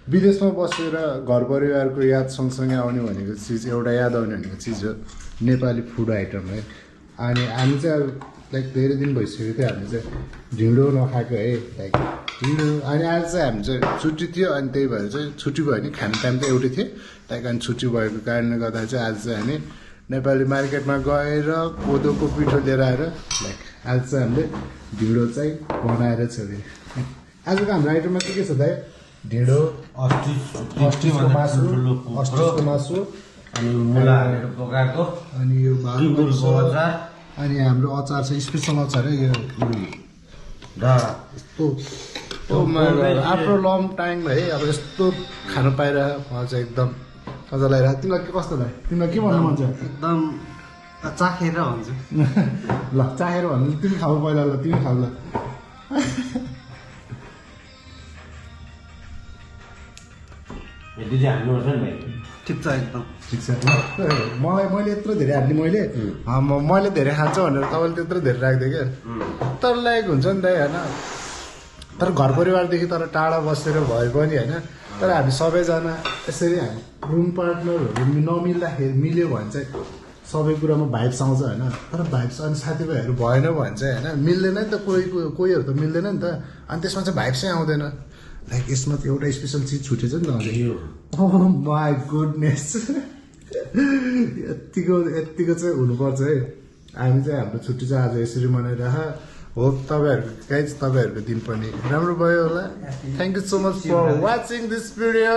विदेशमा बसेर घर परिवारको याद सँगसँगै आउने भनेको चिज एउटा याद आउने भनेको चिज हो नेपाली फुड आइटम है। अनि हामी चाहिँ अब लाइक धेरै दिन भइसक्यो थियो हामी चाहिँ ढिँडो नखाएको है लाइक ढिँडो। अनि आज चाहिँ हामी चाहिँ छुट्टी थियो अनि त्यही भएर चाहिँ छुट्टी भयो भने खाने टाइम त एउटै थियो लाइक अनि छुट्टी भएको कारणले गर्दा चाहिँ आज चाहिँ हामी नेपाली मार्केटमा गएर कोदोको पिठो लिएर आएर लाइक आज चाहिँ हामीले ढिँडो चाहिँ बनाएर छोड्यो। आजको हाम्रो आइटममा के छ दाइ? ढिँडो, अस्टिचको मासु अनि मुला पकाएको अनि यो अचार अनि हाम्रो अचार चाहिँ स्पेसल अचार है यो यस्तो आफ्टर लङ टाइम है अब यस्तो खानु पाइरहेको मलाई चाहिँ एकदम मजा लागिरहेको। तिमीलाई के कस्तो लाग्यो? तिमीलाई के भन्नु मन छ? एकदम चाखेर हुन्छ ल चाहेर भन्नु तिमी खाऊ पहिला ल तिमी खाऊ ल। ठिक छ एकदम ठिक छ। मैले यत्रो धेरै हाल्ने मैले धेरै खान्छ भनेर तपाईँले त्यत्रो धेरै राख्दै क्या तर लागेको हुन्छ नि त होइन। तर घर परिवारदेखि तर टाढा बसेर भए पनि होइन तर हामी सबैजना यसरी हामी रुम पार्टनरहरू नमिल्दाखेरि मिल्यो भने चाहिँ सबै कुरामा भाइब्स आउँछ होइन। तर भाइब्स अनि साथीभाइहरू भएन भने चाहिँ होइन मिल्दैन नि त। कोहीहरू त मिल्दैन नि त अनि त्यसमा चाहिँ भाइब्सै आउँदैन। लाइक यसमा त एउटा स्पेसल चिज छुटेछ नि त माई गुडनेस यत्तिको चाहिँ हुनुपर्छ है। हामी चाहिँ हाम्रो छुट्टी चाहिँ आज यसरी मनाइरह हो। तपाईँहरूको दिन पनि राम्रो भयो होला। Thank you so much for watching this video.